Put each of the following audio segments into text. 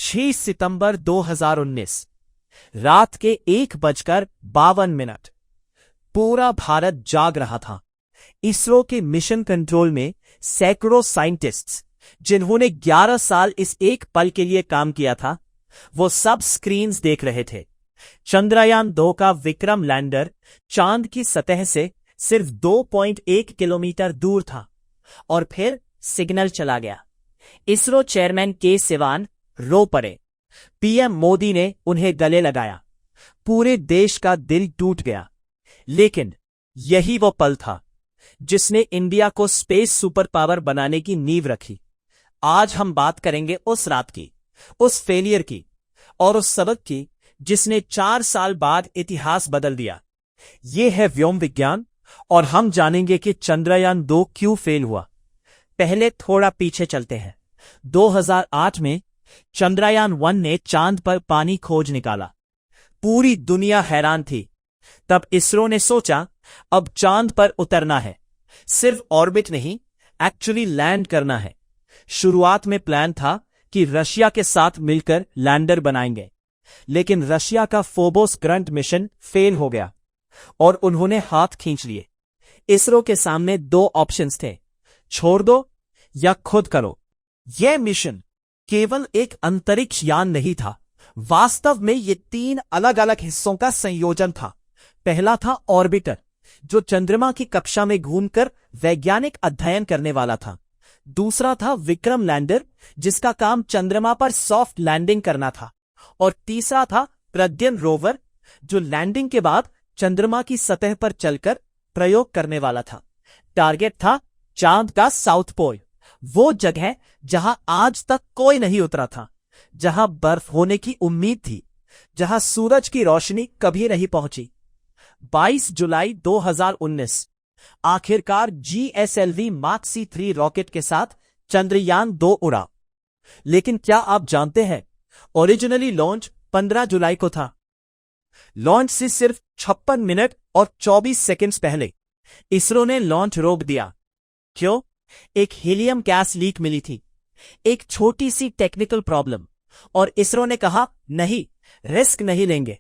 6 सितंबर 2019 रात के 1:52। पूरा भारत जाग रहा था। इसरो के मिशन कंट्रोल में सैकड़ों साइंटिस्ट्स, जिन्होंने 11 साल इस एक पल के लिए काम किया था, वो सब स्क्रीन्स देख रहे थे। चंद्रयान-2 का विक्रम लैंडर चांद की सतह से सिर्फ 2.1 किलोमीटर दूर था और फिर सिग्नल चला गया। इसरो चेयरमैन के सिवान रो पड़े। पीएम मोदी ने उन्हें गले लगाया। पूरे देश का दिल टूट गया। लेकिन यही वो पल था जिसने इंडिया को स्पेस सुपर पावर बनाने की नींव रखी। आज हम बात करेंगे उस रात की, उस फेलियर की और उस सबक की जिसने 4 साल बाद इतिहास बदल दिया। ये है व्योम विज्ञान और हम जानेंगे कि चंद्रयान-2 क्यों फेल हुआ। पहले थोड़ा पीछे चलते हैं। 2008 में चंद्रयान-1 ने चांद पर पानी खोज निकाला। पूरी दुनिया हैरान थी। तब इसरो ने सोचा, अब चांद पर उतरना है। सिर्फ ऑर्बिट नहीं, एक्चुअली लैंड करना है। शुरुआत में प्लान था कि रशिया के साथ मिलकर लैंडर बनाएंगे, लेकिन रशिया का फोबोस ग्रंट मिशन फेल हो गया और उन्होंने हाथ खींच लिए। इसरो के सामने 2 ऑप्शंस थे, छोड़ दो या खुद करो। यह मिशन केवल एक अंतरिक्ष यान नहीं था, वास्तव में ये 3 अलग अलग हिस्सों का संयोजन था। पहला था ऑर्बिटर, जो चंद्रमा की कक्षा में घूमकर वैज्ञानिक अध्ययन करने वाला था। दूसरा था विक्रम लैंडर, जिसका काम चंद्रमा पर सॉफ्ट लैंडिंग करना था। और तीसरा था प्रज्ञान रोवर, जो लैंडिंग के बाद चंद्रमा की सतह पर चलकर प्रयोग करने वाला था। टारगेट था चांद का साउथ पोल, वो जगह जहां आज तक कोई नहीं उतरा था, जहां बर्फ होने की उम्मीद थी, जहां सूरज की रोशनी कभी नहीं पहुंची। 22 जुलाई 2019 आखिरकार GSLV मार्क C3 रॉकेट के साथ चंद्रयान-2 उड़ा। लेकिन क्या आप जानते हैं, ओरिजिनली लॉन्च 15 जुलाई को था। लॉन्च से सिर्फ 56 मिनट और 24 सेकंड्स पहले इसरो ने लॉन्च रोक दिया। क्यों? एक हीलियम गैस लीक मिली थी, एक छोटी सी टेक्निकल प्रॉब्लम, और इसरो ने कहा नहीं, रिस्क नहीं लेंगे।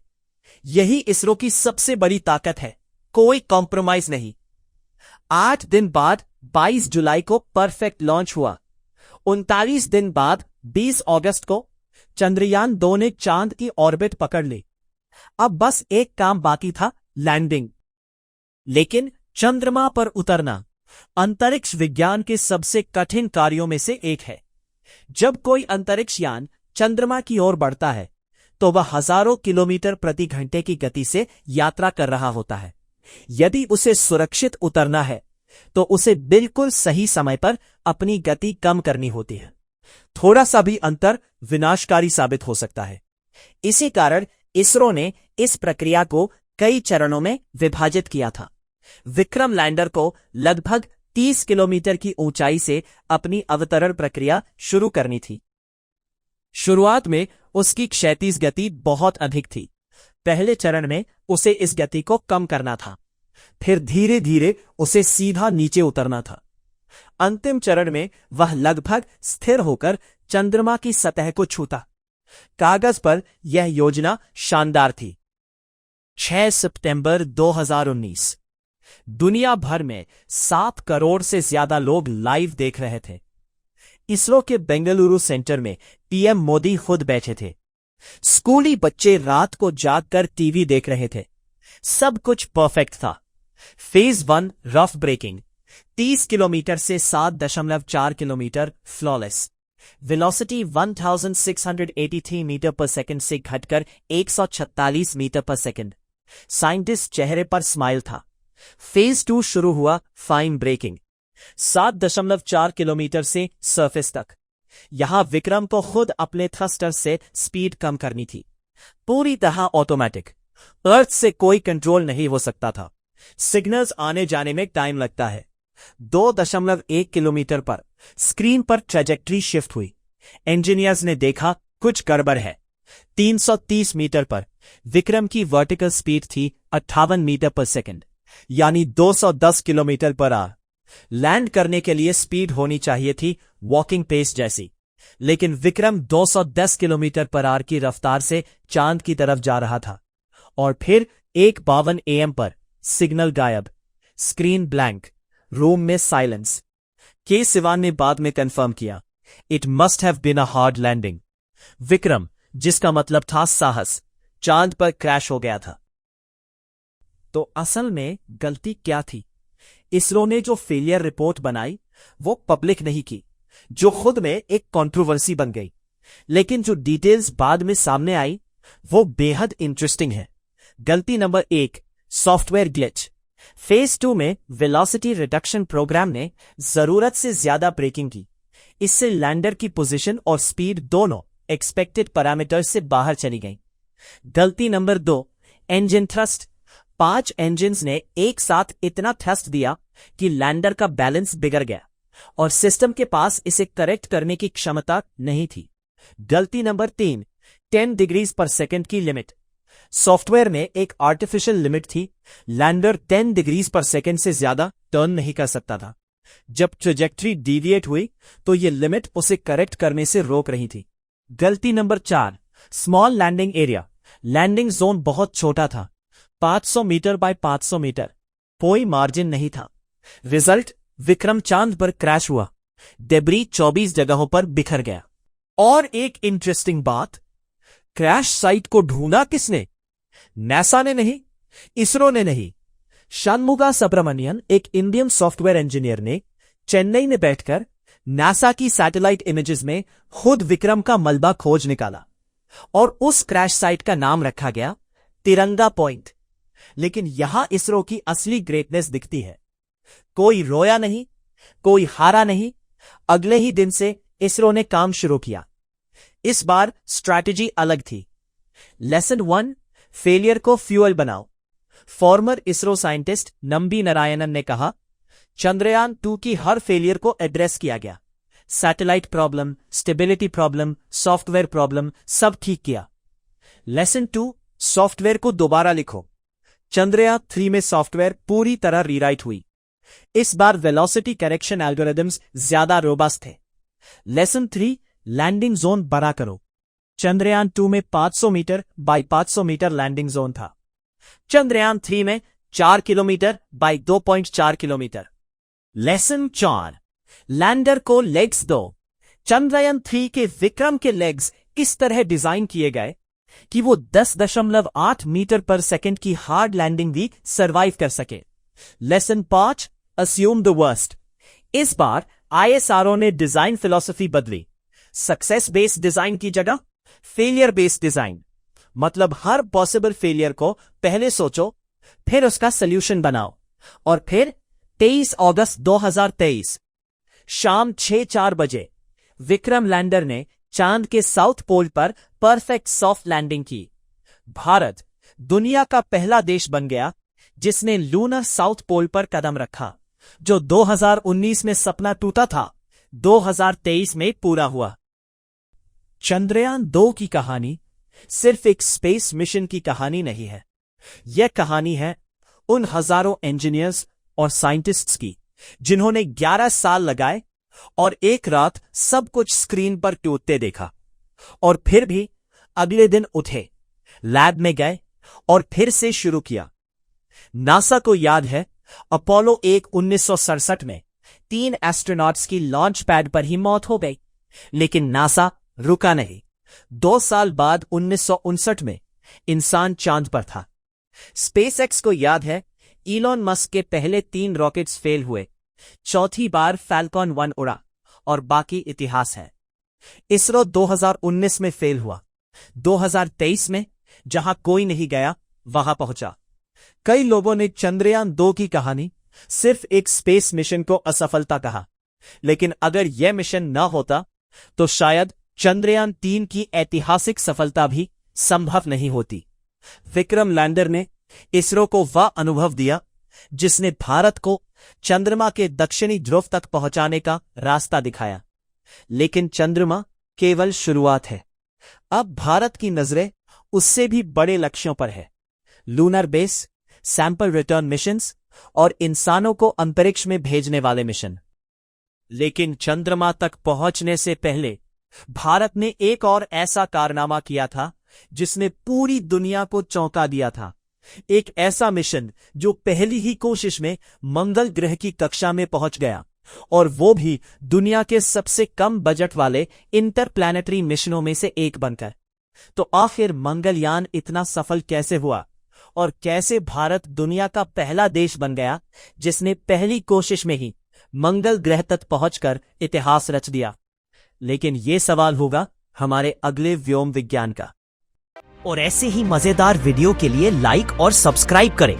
यही इसरो की सबसे बड़ी ताकत है, कोई कॉम्प्रोमाइज नहीं। 8 दिन बाद 22 जुलाई को परफेक्ट लॉन्च हुआ। 39 दिन बाद 20 अगस्त को चंद्रयान-2 ने चांद की ऑर्बिट पकड़ ली। अब बस एक काम बाकी था, लैंडिंग। लेकिन चंद्रमा पर उतरना अंतरिक्ष विज्ञान के सबसे कठिन कार्यों में से एक है। जब कोई अंतरिक्ष यान चंद्रमा की ओर बढ़ता है, तो वह हजारों किलोमीटर प्रति घंटे की गति से यात्रा कर रहा होता है। यदि उसे सुरक्षित उतरना है, तो उसे बिल्कुल सही समय पर अपनी गति कम करनी होती है। थोड़ा सा भी अंतर विनाशकारी साबित हो सकता है। इसी कारण इसरो ने इस प्रक्रिया को कई चरणों में विभाजित किया था। विक्रम लैंडर को लगभग 30 किलोमीटर की ऊंचाई से अपनी अवतरण प्रक्रिया शुरू करनी थी। शुरुआत में उसकी क्षैतिज गति बहुत अधिक थी। पहले चरण में उसे इस गति को कम करना था, फिर धीरे धीरे उसे सीधा नीचे उतरना था। अंतिम चरण में वह लगभग स्थिर होकर चंद्रमा की सतह को छूता। कागज पर यह योजना शानदार थी। 6 सितंबर 2019 दुनिया भर में 7 करोड़ से ज्यादा लोग लाइव देख रहे थे। इसरो के बेंगलुरु सेंटर में पीएम मोदी खुद बैठे थे। स्कूली बच्चे रात को जागकर टीवी देख रहे थे। सब कुछ परफेक्ट था। फेज 1 रफ ब्रेकिंग, 30 किलोमीटर से 7.4 किलोमीटर फ्लॉलेस। वेलोसिटी 1683 मीटर पर सेकंड से घटकर 146 मीटर पर सेकंड। साइंटिस्ट चेहरे पर स्माइल था। फेज 2 शुरू हुआ, फाइन ब्रेकिंग, 7.4 किलोमीटर से सरफेस तक। यहां विक्रम को खुद अपने थ्रस्टर से स्पीड कम करनी थी, पूरी तरह ऑटोमेटिक। अर्थ से कोई कंट्रोल नहीं हो सकता था। सिग्नल्स आने जाने में टाइम लगता है। 2.1 किलोमीटर पर स्क्रीन पर ट्रेजेक्ट्री शिफ्ट हुई। इंजीनियर्स ने देखा कुछ गड़बड़ है। 330 मीटर पर विक्रम की वर्टिकल स्पीड थी 58 मीटर पर सेकंड, यानी 210 किलोमीटर पर आवर। लैंड करने के लिए स्पीड होनी चाहिए थी वॉकिंग पेस जैसी, लेकिन विक्रम 210 किलोमीटर पर आवर की रफ्तार से चांद की तरफ जा रहा था। और फिर 1:52 AM पर सिग्नल गायब, स्क्रीन ब्लैंक, रूम में साइलेंस। के सिवान ने बाद में कंफर्म किया, it must have been a hard landing. Vikram, जिसका मतलब था साहस, चांद पर क्रैश हो गया था। तो असल में गलती क्या थी? इसरो ने जो फेलियर रिपोर्ट बनाई वो पब्लिक नहीं की, जो खुद में एक कंट्रोवर्सी बन गई। लेकिन जो डिटेल्स बाद में सामने आई वो बेहद इंटरेस्टिंग है। गलती नंबर 1, सॉफ्टवेयर ग्लिच। फेज 2 में वेलोसिटी रिडक्शन प्रोग्राम ने जरूरत से ज्यादा ब्रेकिंग की। इससे लैंडर की पोजीशन और स्पीड दोनों एक्सपेक्टेड पैरामीटर्स से बाहर चली गईं। गलती नंबर 2, इंजन थ्रस्ट। 5 इंजन्स ने एक साथ इतना थ्रस्ट दिया कि लैंडर का बैलेंस बिगड़ गया और सिस्टम के पास इसे करेक्ट करने की क्षमता नहीं थी। गलती नंबर 3, 10 डिग्रीज पर सेकंड की लिमिट। सॉफ्टवेयर में एक आर्टिफिशियल लिमिट थी, लैंडर 10 डिग्रीज पर सेकंड से ज्यादा टर्न नहीं कर सकता था। जब ट्रेजेक्ट्री डिविएट हुई तो यह लिमिट उसे करेक्ट करने से रोक रही थी। गलती नंबर 4, small landing area. Landing zone बहुत छोटा था, 500 मीटर बाय 500 मीटर, कोई मार्जिन नहीं था। रिजल्ट, विक्रम चांद पर क्रैश हुआ, डेब्री 24 जगहों पर बिखर गया। और एक इंटरेस्टिंग बात, क्रैश साइट को ढूंढा किसने? नासा ने नहीं, इसरो ने नहीं। षणमुगा सुब्रमण्यन, एक इंडियन सॉफ्टवेयर इंजीनियर ने चेन्नई में बैठकर नासा की सैटेलाइट इमेजेस में खुद विक्रम का मलबा खोज निकाला और उस क्रैश साइट का नाम रखा गया तिरंगा पॉइंट। लेकिन यहां इसरो की असली ग्रेटनेस दिखती है। कोई रोया नहीं, कोई हारा नहीं। अगले ही दिन से इसरो ने काम शुरू किया। इस बार स्ट्रैटेजी अलग थी। लेसन 1, फेलियर को फ्यूअल बनाओ। फॉर्मर इसरो साइंटिस्ट नंबी नारायणन ने कहा, चंद्रयान 2 की हर फेलियर को एड्रेस किया गया। Satellite problem, stability problem, software problem, सब ठीक किया। लेसन 2, सॉफ्टवेयर को दोबारा लिखो। चंद्रयान 3 में सॉफ्टवेयर पूरी तरह रीराइट हुई। इस बार वेलोसिटी करेक्शन एल्गोरिदम्स ज्यादा रोबस्ट थे। लेसन 3, लैंडिंग जोन बड़ा करो। चंद्रयान 2 में 500 metre by 500 metre landing zone था। चंद्रयान 3 में 4 kilometre by 2.4 kilometre. Lesson 4, lander को लेग्स दो। चंद्रयान 3 के विक्रम के लेग्स इस तरह डिजाइन किए गए कि वो 10.8 मीटर पर सेकंड की हार्ड लैंडिंग भी सरवाइव कर सके। Lesson 5, assume the worst. इस बार आईएसआरओ ने डिजाइन फिलॉसफी बदली। सक्सेस बेस्ड डिजाइन की जगह फेलियर बेस्ड डिजाइन। मतलब हर पॉसिबल फेलियर को पहले सोचो, फिर उसका सोल्यूशन बनाओ। और फिर 23 अगस्त 2023 शाम 6:04 बजे विक्रम लैंडर ने चांद के साउथ पोल पर परफेक्ट सॉफ्ट लैंडिंग की। भारत दुनिया का पहला देश बन गया जिसने लूनर साउथ पोल पर कदम रखा। जो 2019 में सपना टूटा था, 2023 में पूरा हुआ। चंद्रयान 2 की कहानी सिर्फ एक स्पेस मिशन की कहानी नहीं है। यह कहानी है उन हजारों इंजीनियर्स और साइंटिस्ट्स की जिन्होंने 11 साल लगाए और एक रात सब कुछ स्क्रीन पर टूटते देखा और फिर भी अगले दिन उठे, लैब में गए और फिर से शुरू किया। नासा को याद है अपोलो 1 1967 में 3 एस्ट्रोनॉट्स की लॉन्च पैड पर ही मौत हो गई, लेकिन नासा रुका नहीं। 2 साल बाद 1959 में इंसान चांद पर था। स्पेसएक्स को याद है इलॉन मस्क के पहले 3 रॉकेट्स फेल हुए, चौथी बार फैल्कॉन 1 उड़ा और बाकी इतिहास है। इसरो 2019 में फेल हुआ, 2023 में जहां कोई नहीं गया वहां पहुंचा। कई लोगों ने चंद्रयान 2 की कहानी सिर्फ एक स्पेस मिशन को असफलता कहा, लेकिन अगर यह मिशन न होता तो शायद चंद्रयान 3 की ऐतिहासिक सफलता भी संभव नहीं होती। विक्रम लैंडर ने इसरो को वह अनुभव दिया जिसने भारत को चंद्रमा के दक्षिणी ध्रुव तक पहुंचाने का रास्ता दिखाया। लेकिन चंद्रमा केवल शुरुआत है। अब भारत की नजरें उससे भी बड़े लक्ष्यों पर है। Lunar base, sample return missions और इंसानों को अंतरिक्ष में भेजने वाले मिशन। लेकिन चंद्रमा तक पहुंचने से पहले भारत ने एक और ऐसा कारनामा किया था जिसने पूरी दुनिया को चौंका दिया था। एक ऐसा मिशन जो पहली ही कोशिश में मंगल ग्रह की कक्षा में पहुंच गया, और वो भी दुनिया के सबसे कम बजट वाले इंटरप्लैनेटरी मिशनों में से एक बनकर। तो आखिर मंगलयान इतना सफल कैसे हुआ, और कैसे भारत दुनिया का पहला देश बन गया जिसने पहली कोशिश में ही मंगल ग्रह तक पहुंचकर इतिहास रच दिया? लेकिन यह सवाल होगा हमारे अगले व्योम विज्ञान का। और ऐसे ही मजेदार वीडियो के लिए लाइक और सब्सक्राइब करें